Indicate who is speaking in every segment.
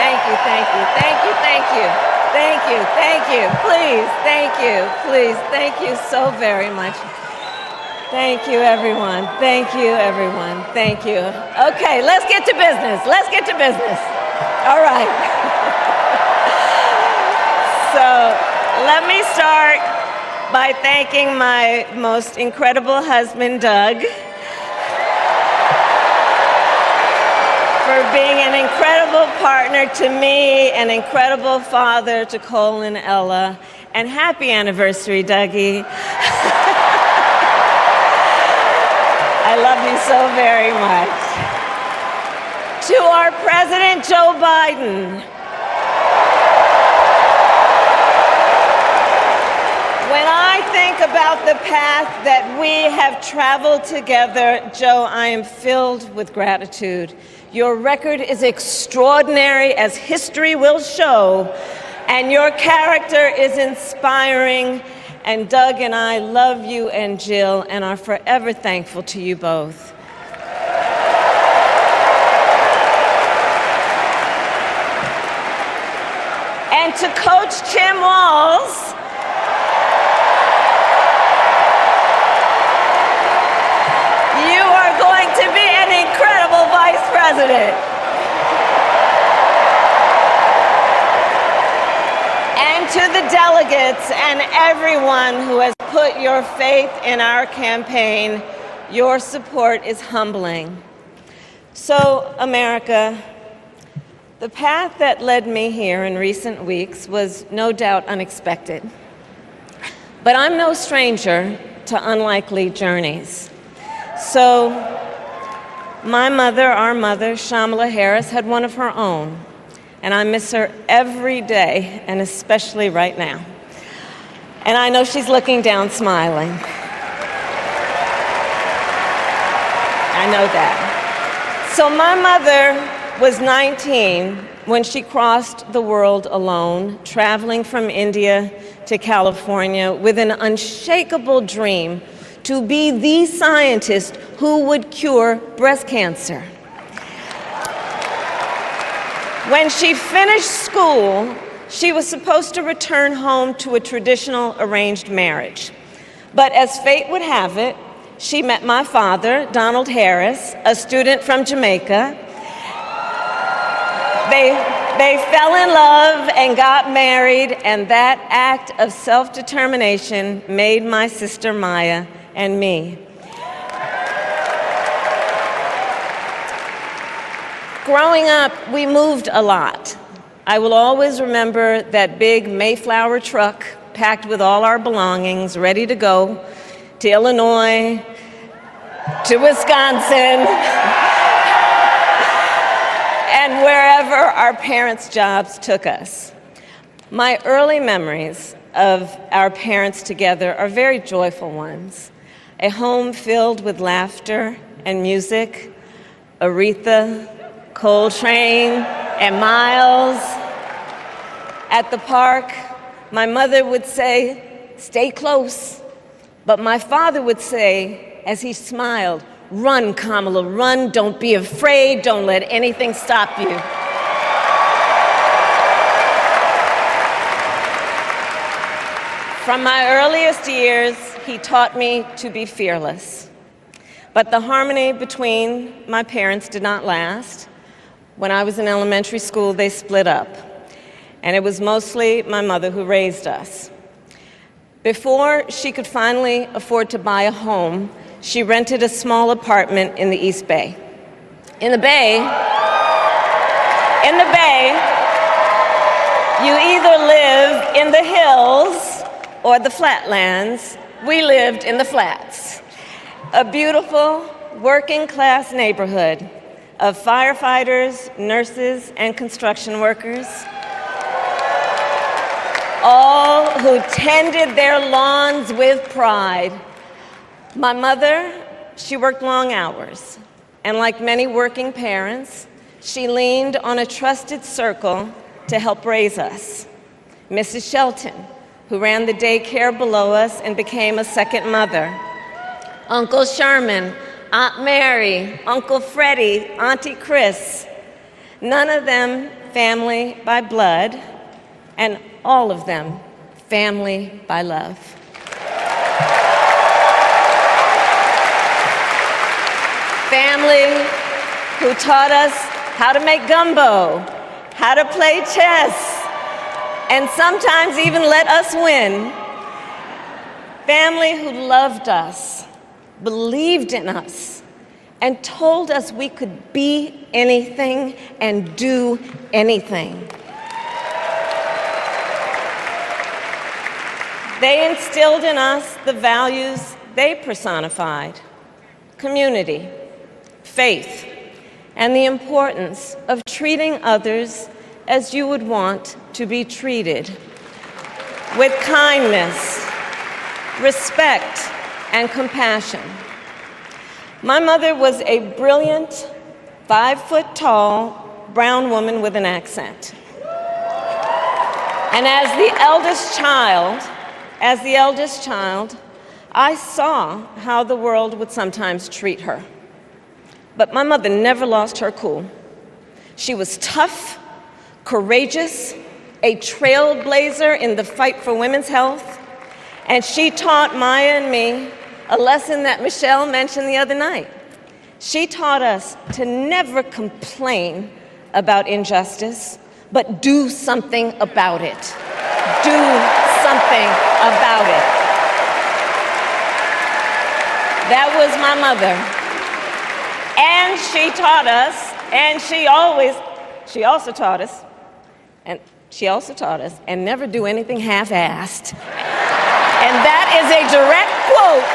Speaker 1: thank you, thank you, thank you, thank you, thank you, thank you, please, thank you so very much. Thank you, everyone. Thank you, everyone. Thank you. Okay, let's get to business. Let's get to business. All right. So let me start by thanking my most incredible husband, Doug, for being an incredible partner to me, an incredible father to Cole and Ella, and happy anniversary, Dougie. I love you so very much. To our President, Joe Biden. When I think about the path that we have traveled together, Joe, I am filled with gratitude. Your record is extraordinary, as history will show, and your character is inspiring. And Doug and I love you and Jill and are forever thankful to you both. And to Coach Tim Walz, you are going to be an incredible vice president. And to the delegates and everyone who has put your faith in our campaign, your support is humbling. So, America, the path that led me here in recent weeks was no doubt unexpected. But I'm no stranger to unlikely journeys. So, my mother, our mother, Kamala Harris, had one of her own. And I miss her every day, and especially right now. And I know she's looking down smiling. I know that. So my mother was 19 when she crossed the world alone, traveling from India to California with an unshakable dream to be the scientist who would cure breast cancer. When she finished school, she was supposed to return home to a traditional arranged marriage. But as fate would have it, she met my father, Donald Harris, a student from Jamaica. They fell in love and got married, and that act of self-determination made my sister Maya and me. Growing up, we moved a lot. I will always remember that big Mayflower truck packed with all our belongings, ready to go to Illinois, to Wisconsin, and wherever our parents' jobs took us. My early memories of our parents together are very joyful ones. A home filled with laughter and music, Aretha, Coltrane, and Miles. At the park, my mother would say, "Stay close." But my father would say, as he smiled, "Run, Kamala, run. Don't be afraid. Don't let anything stop you." From my earliest years, he taught me to be fearless. But the harmony between my parents did not last. When I was in elementary school, they split up, and it was mostly my mother who raised us. Before she could finally afford to buy a home, she rented a small apartment in the East Bay. In the Bay, you either live in the hills or the flatlands. We lived in the flats, a beautiful working-class neighborhood of firefighters, nurses, and construction workers, all who tended their lawns with pride. My mother, she worked long hours, and like many working parents, she leaned on a trusted circle to help raise us. Mrs. Shelton, who ran the daycare below us and became a second mother. Uncle Sherman, Aunt Mary, Uncle Freddie, Auntie Chris. None of them family by blood, and all of them family by love. Family who taught us how to make gumbo, how to play chess, and sometimes even let us win. Family who loved us, believed in us, and told us we could be anything and do anything. They instilled in us the values they personified: community, faith, and the importance of treating others as you would want to be treated, with kindness, respect, and compassion. My mother was a brilliant, 5-foot-tall, brown woman with an accent. And as the eldest child, I saw how the world would sometimes treat her. But my mother never lost her cool. She was tough, courageous, a trailblazer in the fight for women's health, and she taught Maya and me a lesson that Michelle mentioned the other night. She taught us to never complain about injustice, but do something about it. Do something about it. That was my mother. And she taught us, and she also taught us, and never do anything half-assed. And that is a direct quote.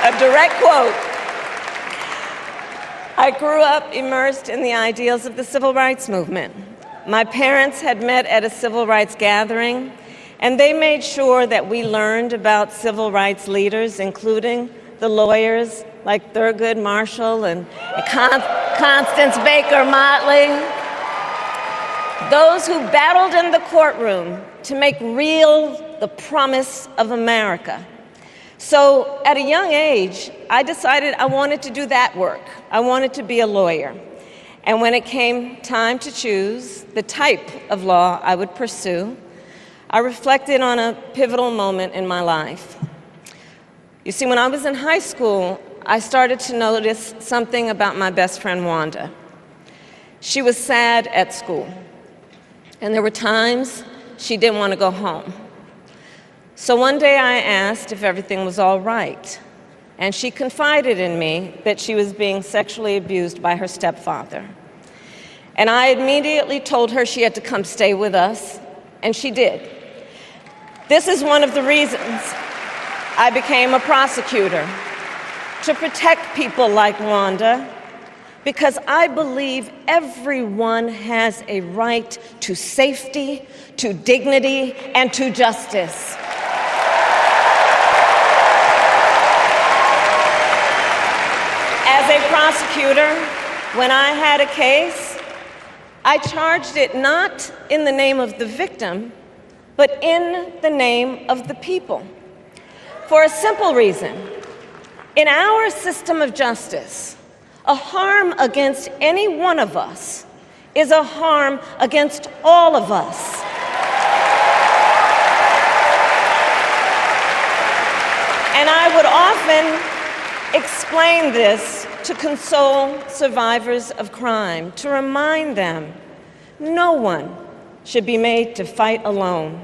Speaker 1: A direct quote. I grew up immersed in the ideals of the civil rights movement. My parents had met at a civil rights gathering, and they made sure that we learned about civil rights leaders, including the lawyers like Thurgood Marshall and Constance Baker Motley, those who battled in the courtroom to make real the promise of America. So at a young age, I decided I wanted to do that work. I wanted to be a lawyer. And when it came time to choose the type of law I would pursue, I reflected on a pivotal moment in my life. You see, when I was in high school, I started to notice something about my best friend, Wanda. She was sad at school, and there were times she didn't want to go home. So one day I asked if everything was all right, and she confided in me that she was being sexually abused by her stepfather. And I immediately told her she had to come stay with us, and she did. This is one of the reasons I became a prosecutor, to protect people like Wanda, because I believe everyone has a right to safety, to dignity, and to justice. As a prosecutor, when I had a case, I charged it not in the name of the victim, but in the name of the people. For a simple reason. In our system of justice, a harm against any one of us is a harm against all of us. And I would often explain this to console survivors of crime, to remind them no one should be made to fight alone.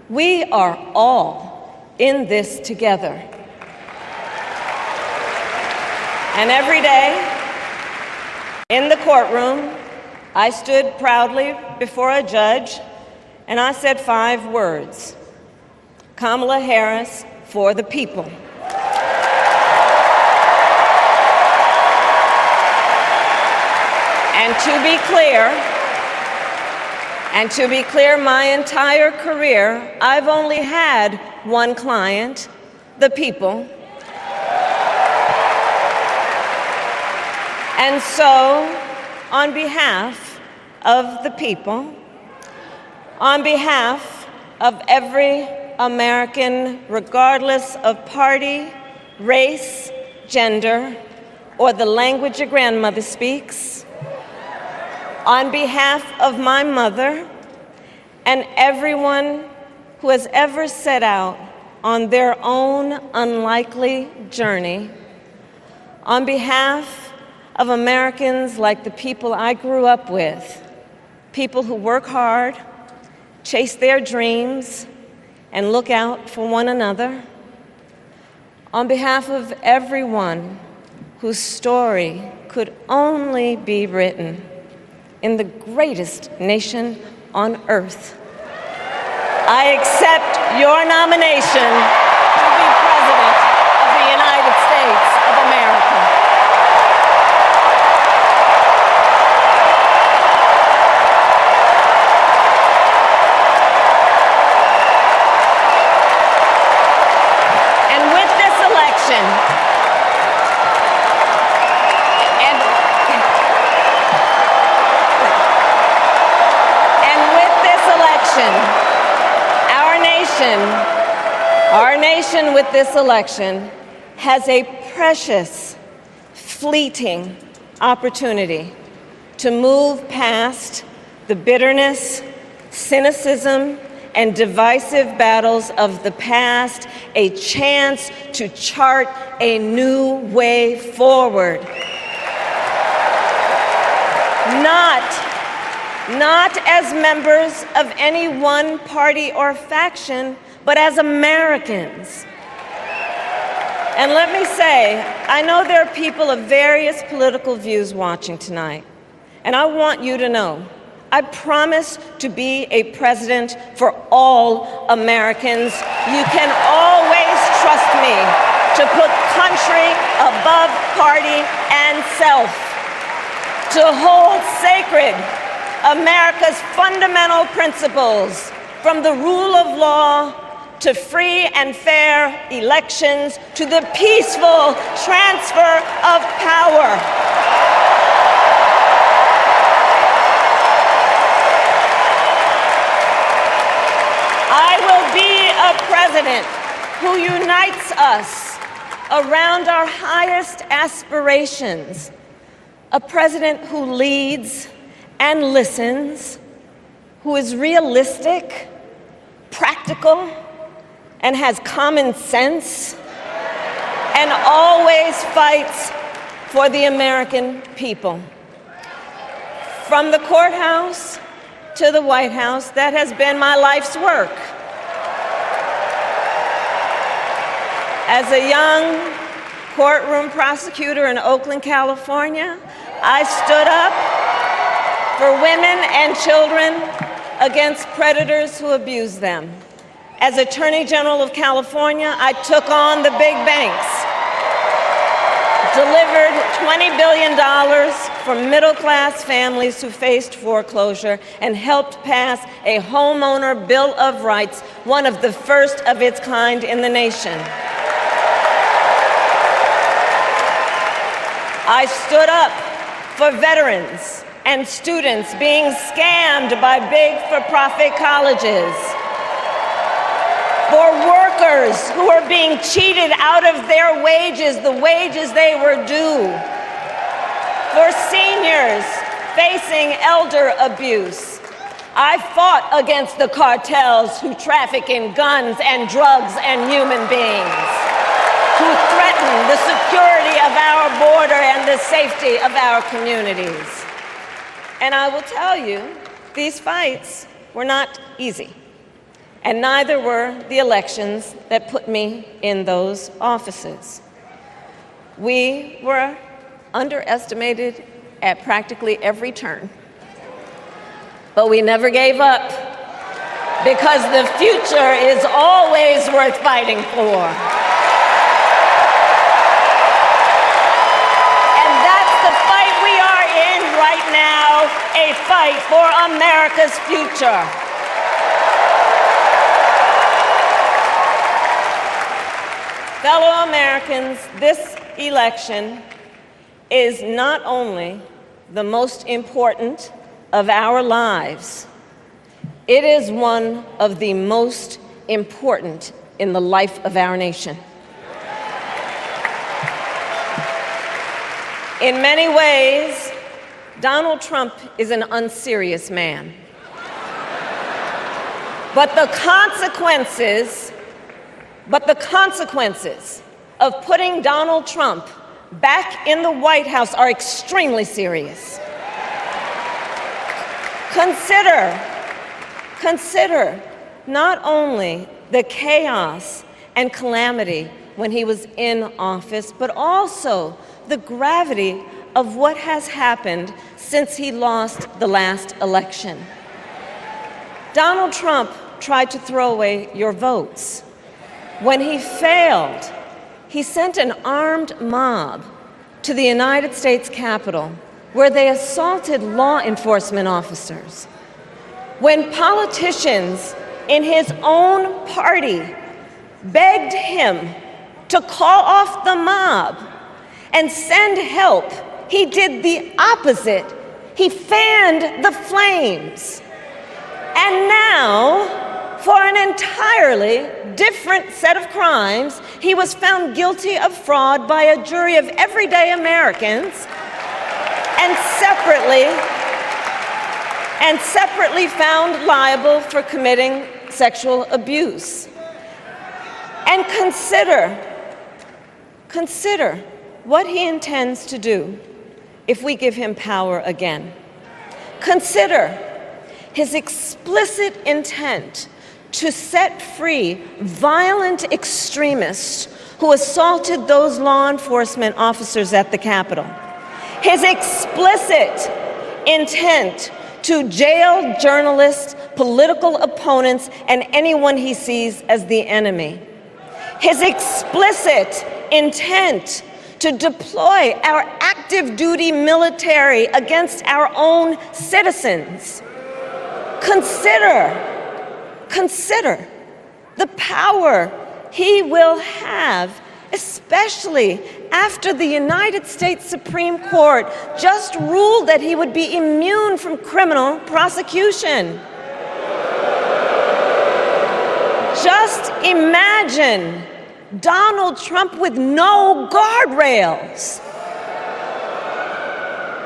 Speaker 1: We are all in this together. And every day, in the courtroom, I stood proudly before a judge and I said 5 words: Kamala Harris for the people. And to be clear, my entire career, I've only had one client, the people. And so, on behalf of the people, on behalf of every American, regardless of party, race, gender, or the language your grandmother speaks, On behalf of my mother and everyone who has ever set out on their own unlikely journey, on behalf of Americans like the people I grew up with, people who work hard, chase their dreams, and look out for one another, on behalf of everyone whose story could only be written in the greatest nation on earth, I accept your nomination to be President of the United States of America. And with this election, our nation with this election has a precious, fleeting opportunity to move past the bitterness, cynicism, and divisive battles of the past, a chance to chart a new way forward. Not as members of any one party or faction, but as Americans. And let me say, I know there are people of various political views watching tonight, and I want you to know, I promise to be a president for all Americans. You can always trust me to put country above party and self, to hold sacred America's fundamental principles, from the rule of law to free and fair elections to the peaceful transfer of power. I will be a president who unites us around our highest aspirations, a president who leads and listens, who is realistic, practical, and has common sense, and always fights for the American people. From the courthouse to the White House, that has been my life's work. As a young courtroom prosecutor in Oakland, California, I stood up for women and children against predators who abuse them. As Attorney General of California, I took on the big banks, delivered $20 billion for middle-class families who faced foreclosure, and helped pass a homeowner Bill of Rights, one of the first of its kind in the nation. I stood up for veterans and students being scammed by big for-profit colleges, for workers who are being cheated out of their wages, the wages they were due, for seniors facing elder abuse. I fought against the cartels who traffic in guns and drugs and human beings, who threaten the security of our border and the safety of our communities. And I will tell you, these fights were not easy, and neither were the elections that put me in those offices. We were underestimated at practically every turn, but we never gave up, because the future is always worth fighting for. Right now, a fight for America's future. Fellow Americans, this election is not only the most important of our lives, it is one of the most important in the life of our nation. In many ways, Donald Trump is an unserious man. But the consequences of putting Donald Trump back in the White House are extremely serious. Consider not only the chaos and calamity when he was in office, but also the gravity of what has happened since he lost the last election. Donald Trump tried to throw away your votes. When he failed, he sent an armed mob to the United States Capitol, where they assaulted law enforcement officers. When politicians in his own party begged him to call off the mob and send help, he did the opposite. He fanned the flames. And now, for an entirely different set of crimes, he was found guilty of fraud by a jury of everyday Americans and separately found liable for committing sexual abuse. And consider what he intends to do if we give him power again. Consider his explicit intent to set free violent extremists who assaulted those law enforcement officers at the Capitol. His explicit intent to jail journalists, political opponents, and anyone he sees as the enemy. His explicit intent to deploy our active duty military against our own citizens. Consider the power he will have, especially after the United States Supreme Court just ruled that he would be immune from criminal prosecution. Just imagine Donald Trump with no guardrails,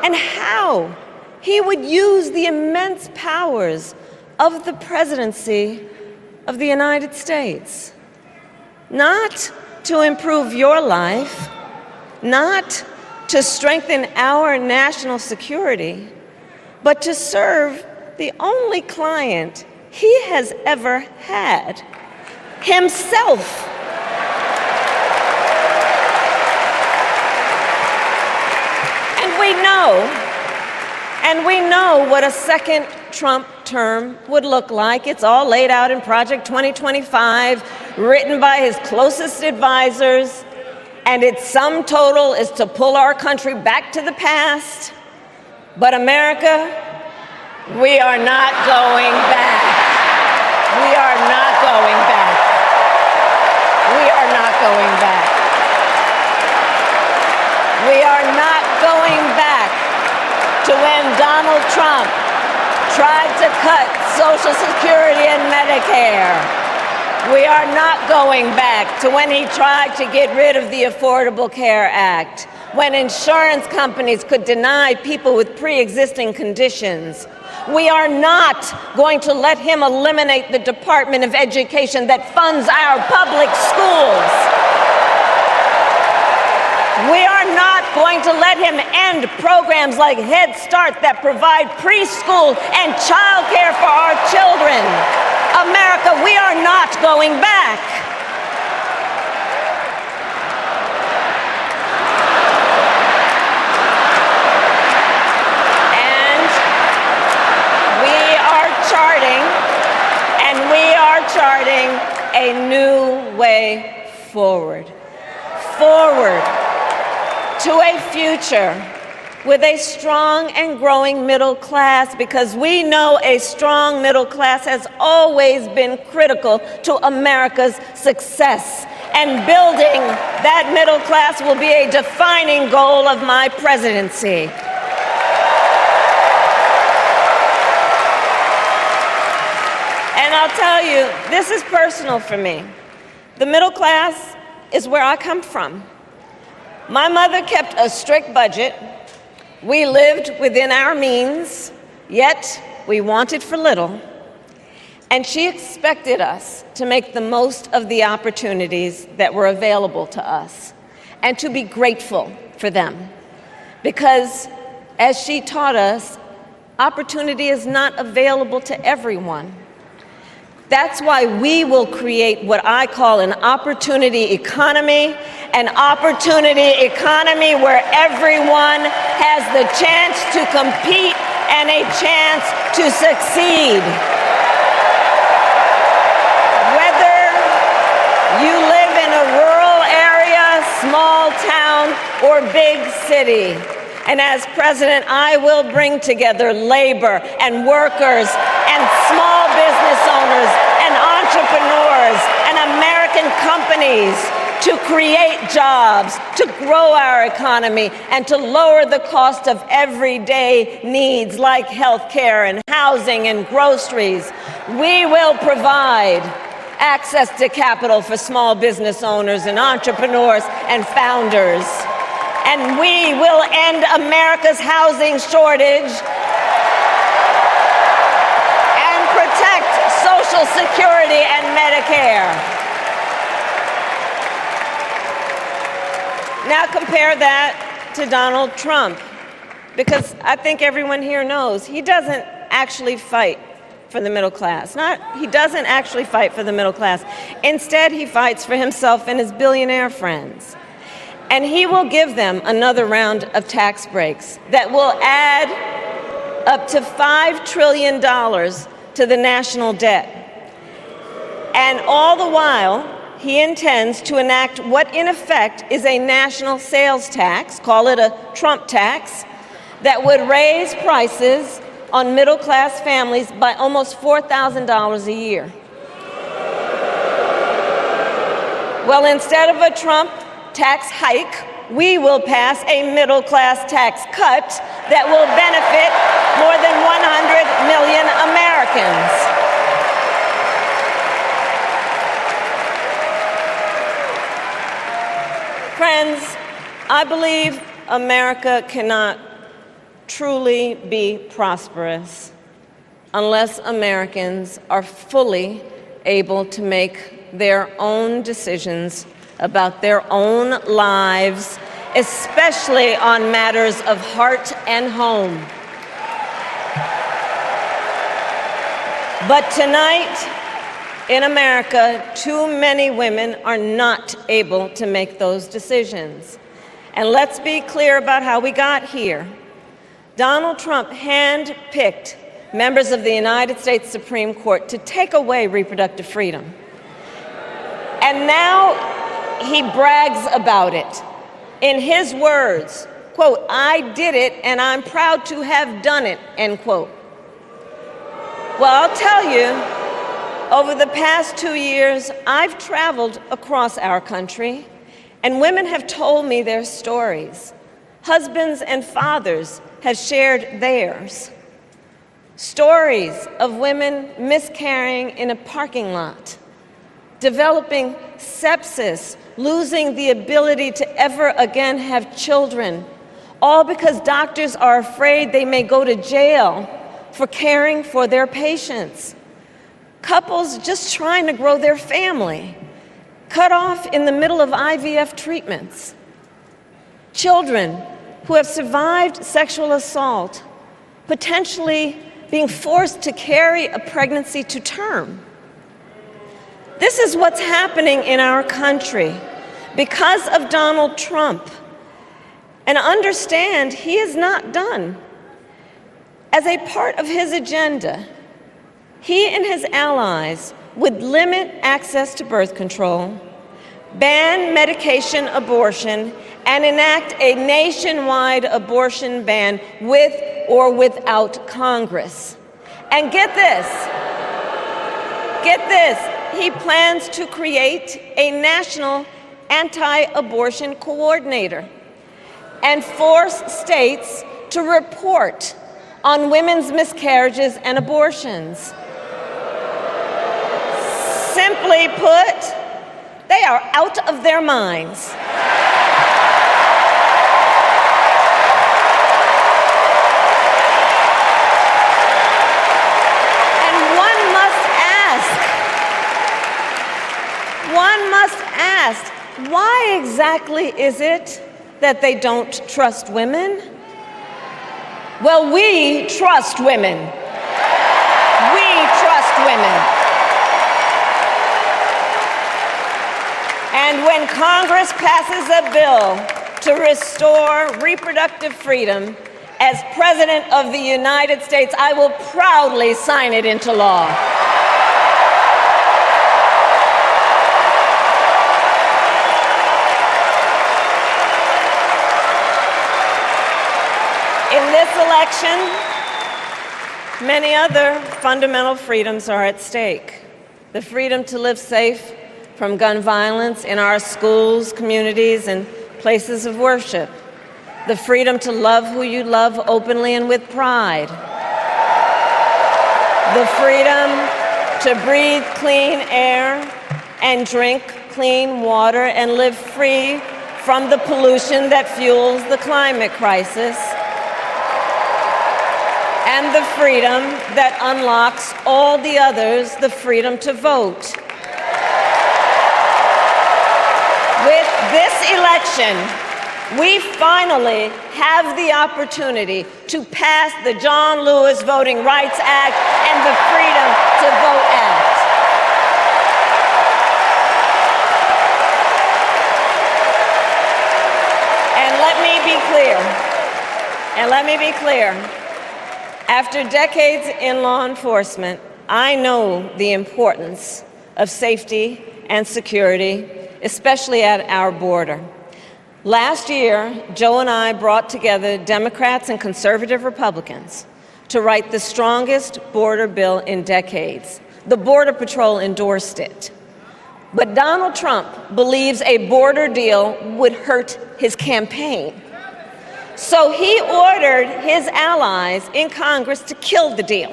Speaker 1: and how he would use the immense powers of the presidency of the United States, not to improve your life, not to strengthen our national security, but to serve the only client he has ever had, himself. And we know what a second Trump term would look like. It's all laid out in Project 2025, written by his closest advisors, and its sum total is to pull our country back to the past. But America, we are not going back. We are not going back. We are not going back. We are not going back to when Donald Trump tried to cut Social Security and Medicare. We are not going back to when he tried to get rid of the Affordable Care Act, when insurance companies could deny people with pre-existing conditions. We are not going to let him eliminate the Department of Education that funds our public schools. We are not going to let him end programs like Head Start that provide preschool and childcare for our children. America, we are not going back. And we are charting a new way forward. To a future with a strong and growing middle class, because we know a strong middle class has always been critical to America's success. And building that middle class will be a defining goal of my presidency. And I'll tell you, this is personal for me. The middle class is where I come from. My mother kept a strict budget. We lived within our means, yet we wanted for little. And she expected us to make the most of the opportunities that were available to us and to be grateful for them. Because, as she taught us, opportunity is not available to everyone. That's why we will create what I call an opportunity economy, where everyone has the chance to compete and a chance to succeed. Whether you live in a rural area, small town, or big city. And as president, I will bring together labor and workers and small business owners and entrepreneurs and American companies to create jobs, to grow our economy, and to lower the cost of everyday needs like health care and housing and groceries. We will provide access to capital for small business owners and entrepreneurs and founders. And we will end America's housing shortage and protect Social Security and Medicare. Now compare that to Donald Trump, because I think everyone here knows he doesn't actually fight for the middle class. He doesn't actually fight for the middle class. Instead, he fights for himself and his billionaire friends. And he will give them another round of tax breaks that will add up to $5 trillion to the national debt. And all the while, he intends to enact what in effect is a national sales tax, call it a Trump tax, that would raise prices on middle-class families by almost $4,000 a year. Well, instead of a Trump tax hike, we will pass a middle-class tax cut that will benefit more than 100 million Americans. Friends, I believe America cannot truly be prosperous unless Americans are fully able to make their own decisions about their own lives, especially on matters of heart and home. But tonight, in America, too many women are not able to make those decisions. And let's be clear about how we got here. Donald Trump handpicked members of the United States Supreme Court to take away reproductive freedom. And now he brags about it. In his words, quote, "I did it and I'm proud to have done it," end quote. Well, I'll tell you, over the past 2 years, I've traveled across our country, and women have told me their stories. Husbands and fathers have shared theirs. Stories of women miscarrying in a parking lot, developing sepsis, losing the ability to ever again have children, all because doctors are afraid they may go to jail for caring for their patients. Couples just trying to grow their family, cut off in the middle of IVF treatments. Children who have survived sexual assault, potentially being forced to carry a pregnancy to term. This is what's happening in our country because of Donald Trump. And understand, he is not done. As a part of his agenda, he and his allies would limit access to birth control, ban medication abortion, and enact a nationwide abortion ban with or without Congress. And get this, he plans to create a national anti-abortion coordinator and force states to report on women's miscarriages and abortions. Simply put, they are out of their Why exactly is it that they don't trust women? Well, we trust women. We trust women. And when Congress passes a bill to restore reproductive freedom, as President of the United States, I will proudly sign it into law. In this election, many other fundamental freedoms are at stake. The freedom to live safe from gun violence in our schools, communities, and places of worship. The freedom to love who you love openly and with pride. The freedom to breathe clean air and drink clean water and live free from the pollution that fuels the climate crisis. And the freedom that unlocks all the others, the freedom to vote. With this election, we finally have the opportunity to pass the John Lewis Voting Rights Act and the Freedom to Vote Act. And let me be clear, after decades in law enforcement, I know the importance of safety and security, especially at our border. Last year, Joe and I brought together Democrats and conservative Republicans to write the strongest border bill in decades. The Border Patrol endorsed it. But Donald Trump believes a border deal would hurt his campaign. So he ordered his allies in Congress to kill the deal.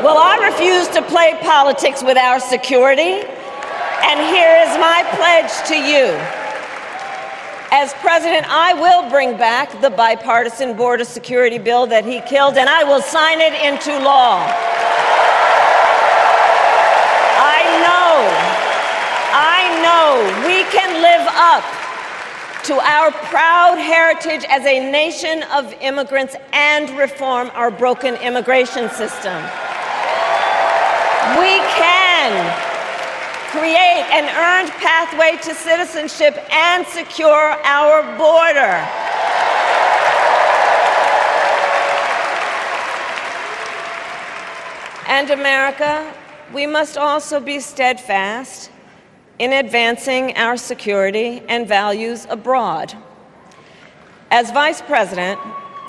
Speaker 1: Well, I refuse to play politics with our security. And here is my pledge to you. As president, I will bring back the bipartisan border security bill that he killed, and I will sign it into law. I know we can live up to our proud heritage as a nation of immigrants and reform our broken immigration system. We can create an earned pathway to citizenship and secure our border. And America, we must also be steadfast in advancing our security and values abroad. As Vice President,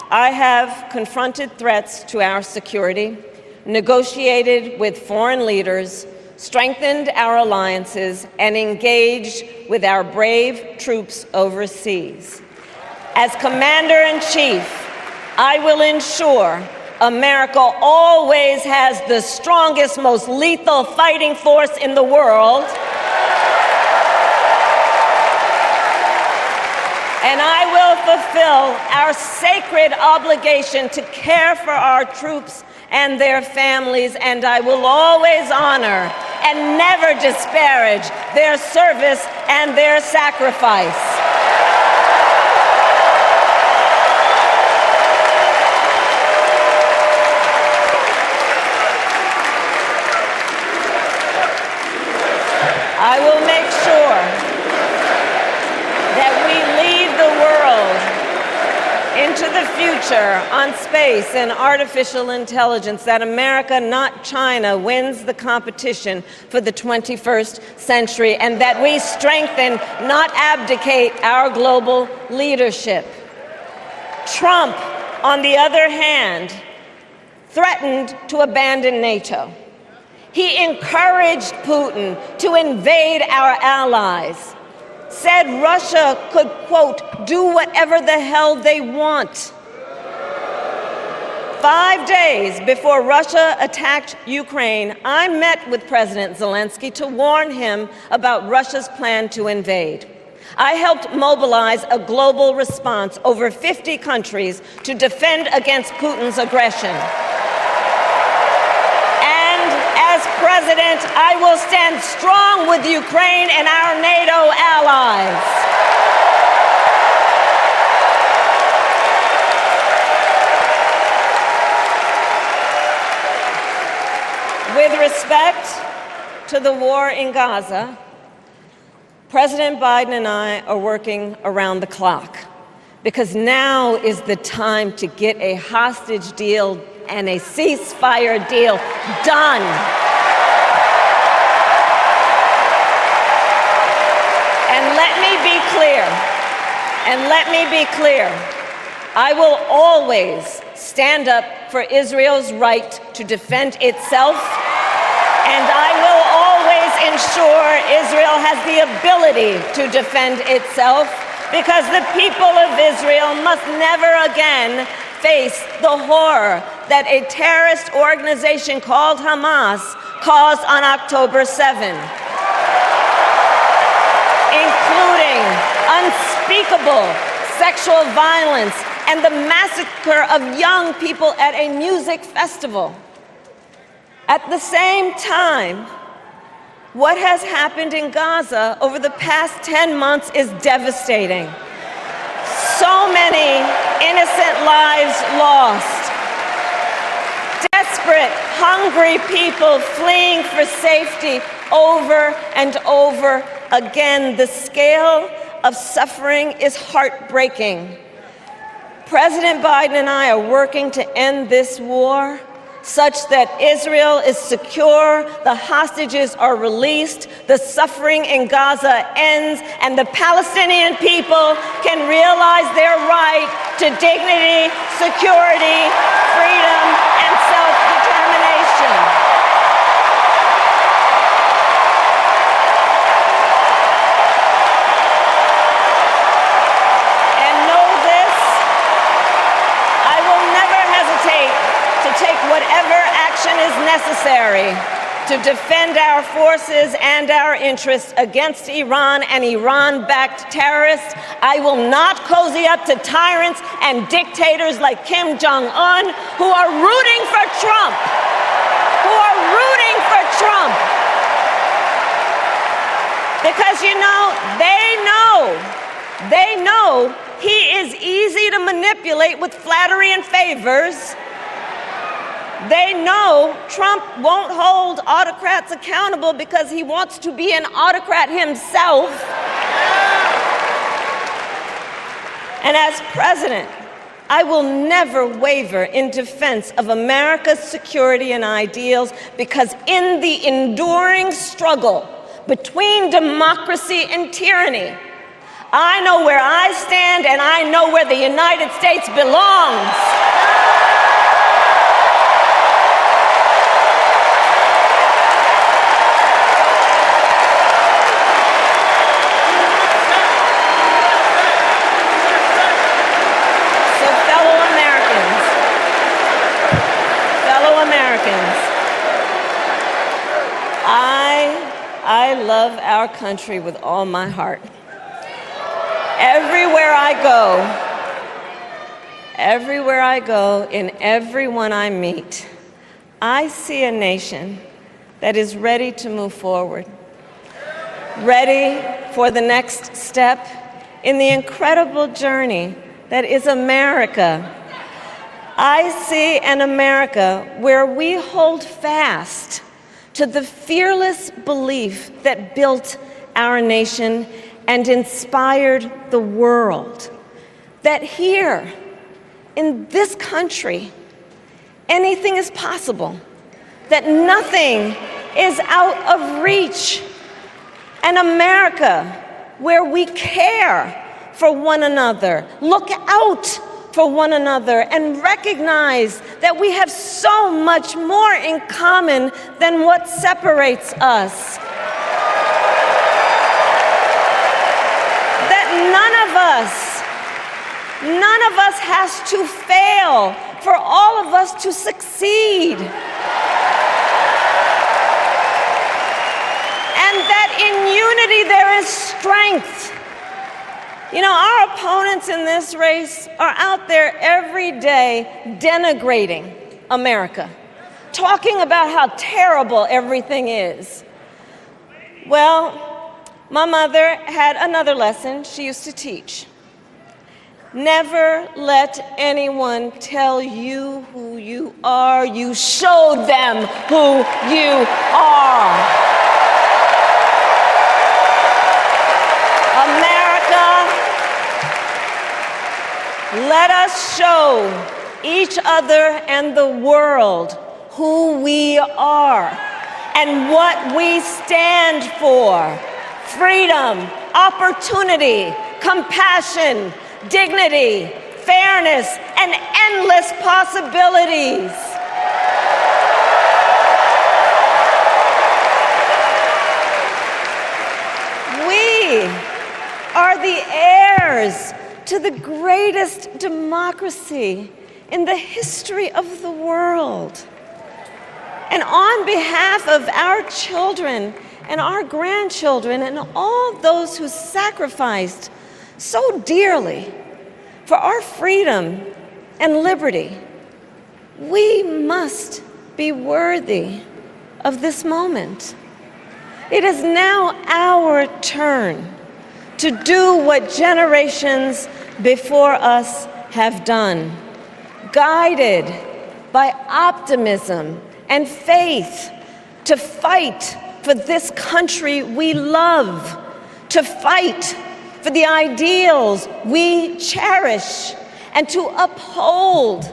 Speaker 1: I have confronted threats to our security, negotiated with foreign leaders, strengthened our alliances, and engaged with our brave troops overseas. As Commander-in-Chief, I will ensure America always has the strongest, most lethal fighting force in the world. And I will fulfill our sacred obligation to care for our troops and their families, and I will always honor and never disparage their service and their sacrifice. I will make sure that we lead the world into the future on space and artificial intelligence, that America, not China, wins the competition for the 21st century, and that we strengthen, not abdicate, our global leadership. Trump, on the other hand, threatened to abandon NATO. He encouraged Putin to invade our allies, said Russia could, quote, do whatever the hell they want. 5 days before Russia attacked Ukraine, I met with President Zelensky to warn him about Russia's plan to invade. I helped mobilize a global response, over 50 countries, to defend against Putin's aggression. And as president, President, I will stand strong with Ukraine and our NATO allies. With respect to the war in Gaza, President Biden and I are working around the clock because now is the time to get a hostage deal and a ceasefire deal done. And let me be clear, I will always stand up for Israel's right to defend itself, and I will always ensure Israel has the ability to defend itself, because the people of Israel must never again face the horror that a terrorist organization called Hamas caused on October 7, including unspeakable sexual violence and the massacre of young people at a music festival. At the same time, what has happened in Gaza over the past 10 months is devastating. So many innocent lives lost. Desperate, hungry people fleeing for safety over and over again. The scale of suffering is heartbreaking. President Biden and I are working to end this war such that Israel is secure, the hostages are released, the suffering in Gaza ends, and the Palestinian people can realize their right to dignity, security, freedom, and self-determination. Whatever action is necessary to defend our forces and our interests against Iran and Iran-backed terrorists. I will not cozy up to tyrants and dictators like Kim Jong-un who are rooting for Trump, Because, you know, they know he is easy to manipulate with flattery and favors. They know Trump won't hold autocrats accountable because he wants to be an autocrat himself. And as president, I will never waver in defense of America's security and ideals, because in the enduring struggle between democracy and tyranny, I know where I stand and I know where the United States belongs. I love our country with all my heart. Everywhere I go, in everyone I meet, I see a nation that is ready to move forward, ready for the next step in the incredible journey that is America. I see an America where we hold fast to the fearless belief that built our nation and inspired the world, that here in this country, anything is possible, that nothing is out of reach. An America where we care for one another, look out for one another, and recognize that we have so much more in common than what separates us. That none of us has to fail for all of us to succeed. And that in unity there is strength. You know, our opponents in this race are out there every day denigrating America, talking about how terrible everything is. Well, my mother had another lesson she used to teach. Never let anyone tell you who you are. You show them who you are. America, let us show each other and the world who we are and what we stand for. Freedom, opportunity, compassion, dignity, fairness, and endless possibilities. We are the heirs to the greatest democracy in the history of the world. And on behalf of our children and our grandchildren and all those who sacrificed so dearly for our freedom and liberty, we must be worthy of this moment. It is now our turn to do what generations before us have done, guided by optimism and faith, to fight for this country we love, to fight for the ideals we cherish, and to uphold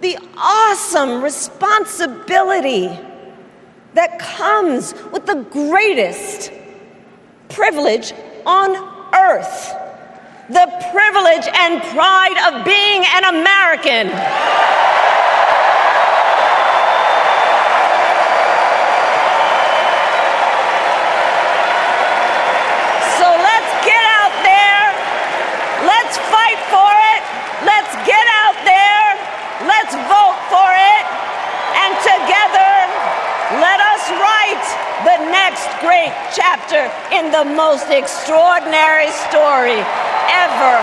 Speaker 1: the awesome responsibility that comes with the greatest privilege on earth, the privilege and pride of being an American. So let's get out there, let's fight for it, let's get out there, let's vote for it, and together let us write the next great chapter in the most extraordinary story ever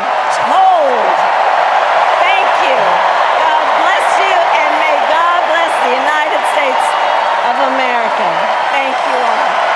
Speaker 1: told. Thank you. God bless you, and may God bless the United States of America. Thank you all.